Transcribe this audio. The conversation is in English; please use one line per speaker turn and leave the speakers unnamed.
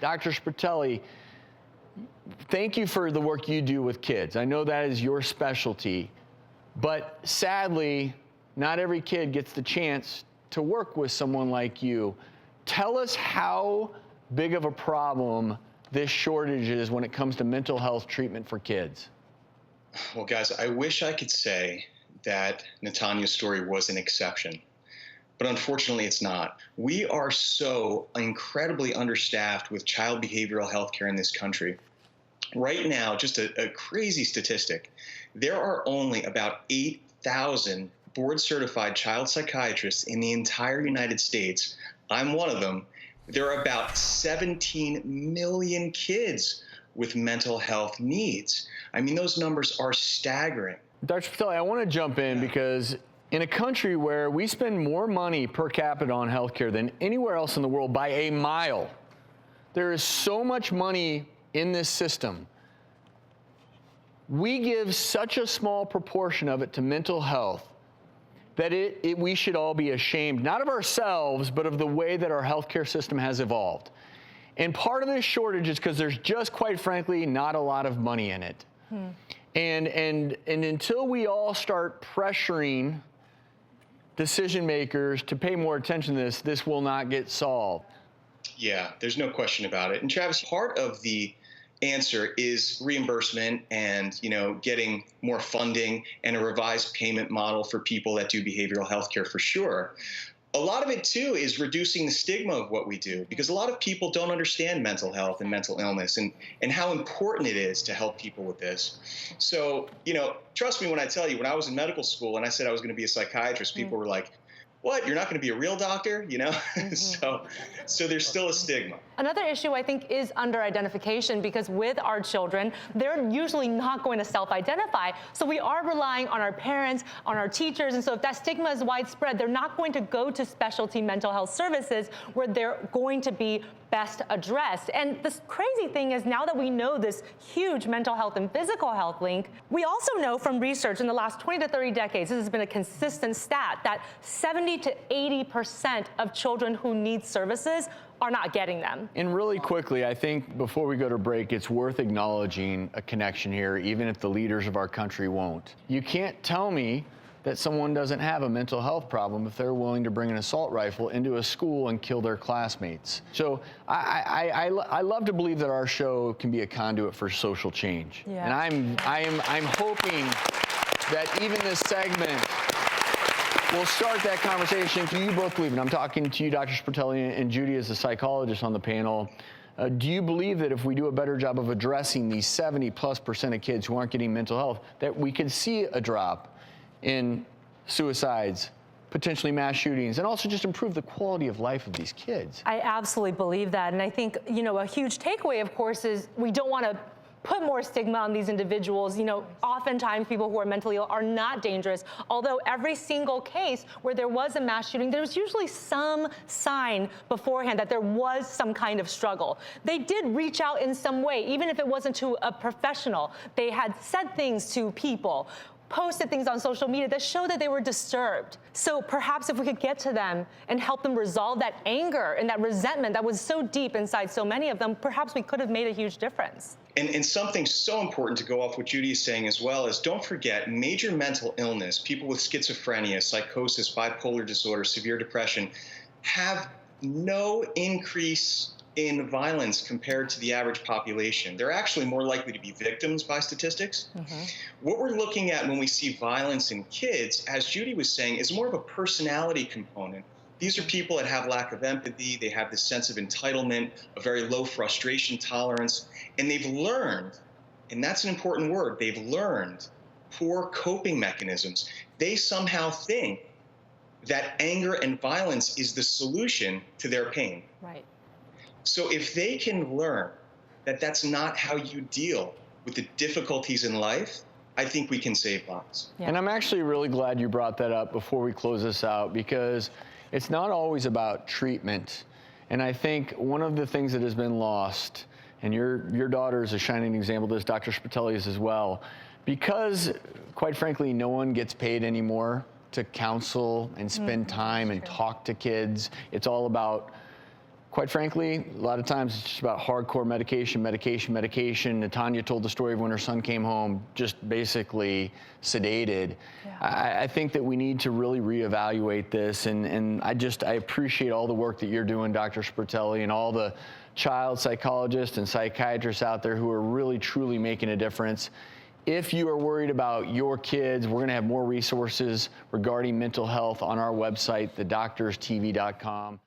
Dr. Sportelli, thank you for the work you do with kids. I know that is your specialty, but sadly, not every kid gets the chance to work with someone like you. Tell us how big of a problem this shortage is when it comes to mental health treatment for kids.
Well, guys, I wish I could say that Natanya's story was an exception, but unfortunately it's not. We are so incredibly understaffed with child behavioral health care in this country. Right now, just a crazy statistic, there are only about 8,000 board-certified child psychiatrists in the entire United States. I'm one of them. There are about 17 million kids with mental health needs. I mean, those numbers are staggering.
Dr. Sportelli, I want to jump in because in a country where we spend more money per capita on healthcare than anywhere else in the world by a mile, there is so much money in this system. We give such a small proportion of it to mental health that we should all be ashamed, not of ourselves, but of the way that our healthcare system has evolved. And part of this shortage is because there's just, quite frankly, not a lot of money in it. And until we all start pressuring decision makers to pay more attention to this will not get solved.
Yeah, there's no question about it. And Travis, part of the answer is reimbursement and, getting more funding and a revised payment model for people that do behavioral health care for sure. A lot of it, too, is reducing the stigma of what we do, because a lot of people don't understand mental health and mental illness and how important it is to help people with this. So, trust me when I tell you, when I was in medical school and I said I was going to be a psychiatrist, people were like, what, you're not going to be a real doctor? So there's still a stigma.
Another issue, I think, is under-identification, because with our children, they're usually not going to self-identify. So we are relying on our parents, on our teachers. And so if that stigma is widespread, they're not going to go to specialty mental health services where they're going to be best addressed. And the crazy thing is, now that we know this huge mental health and physical health link, we also know from research in the last 20 to 30 decades, this has been a consistent stat, that 70 to 80% of children who need services are not getting them.
And really quickly, I think before we go to break, it's worth acknowledging a connection here, even if the leaders of our country won't. You can't tell me that someone doesn't have a mental health problem if they're willing to bring an assault rifle into a school and kill their classmates. So I love to believe that our show can be a conduit for social change. Yeah. And I'm hoping that even this segment will start that conversation. Do you both believe, and I'm talking to you, Dr. Sportelli, and Judy as a psychologist on the panel, do you believe that if we do a better job of addressing these 70+% of kids who aren't getting mental health, that we could see a drop in suicides, potentially mass shootings, and also just improve the quality of life of these kids?
I absolutely believe that. And I think, a huge takeaway, of course, is we don't want to put more stigma on these individuals. Oftentimes people who are mentally ill are not dangerous. Although every single case where there was a mass shooting, there was usually some sign beforehand that there was some kind of struggle. They did reach out in some way, even if it wasn't to a professional. They had said things to people, posted things on social media that showed that they were disturbed. So perhaps if we could get to them and help them resolve that anger and that resentment that was so deep inside so many of them, perhaps we could have made a huge difference.
And something so important to go off what Judy is saying as well is, don't forget, major mental illness, people with schizophrenia, psychosis, bipolar disorder, severe depression, have no increase in violence compared to the average population. They're actually more likely to be victims by statistics. What we're looking at when we see violence in kids, as Judy was saying, is more of a personality component. These are people that have lack of empathy, they have this sense of entitlement, a very low frustration tolerance, and they've learned, and that's an important word, they've learned poor coping mechanisms. They somehow think that anger and violence is the solution to their pain.
Right.
So if they can learn that that's not how you deal with the difficulties in life, I think we can save lives.
Yeah. And I'm actually really glad you brought that up before we close this out, because it's not always about treatment. And I think one of the things that has been lost, and your daughter is a shining example of this, Dr. Sportelli is as well, because quite frankly, no one gets paid anymore to counsel and spend time and talk to kids. It's all about quite frankly, a lot of times it's just about hardcore medication. Tanya told the story of when her son came home just basically sedated. Yeah. I think that we need to really reevaluate this, and I appreciate all the work that you're doing, Dr. Sportelli, and all the child psychologists and psychiatrists out there who are really, truly making a difference. If you are worried about your kids, we're going to have more resources regarding mental health on our website, thedoctorstv.com.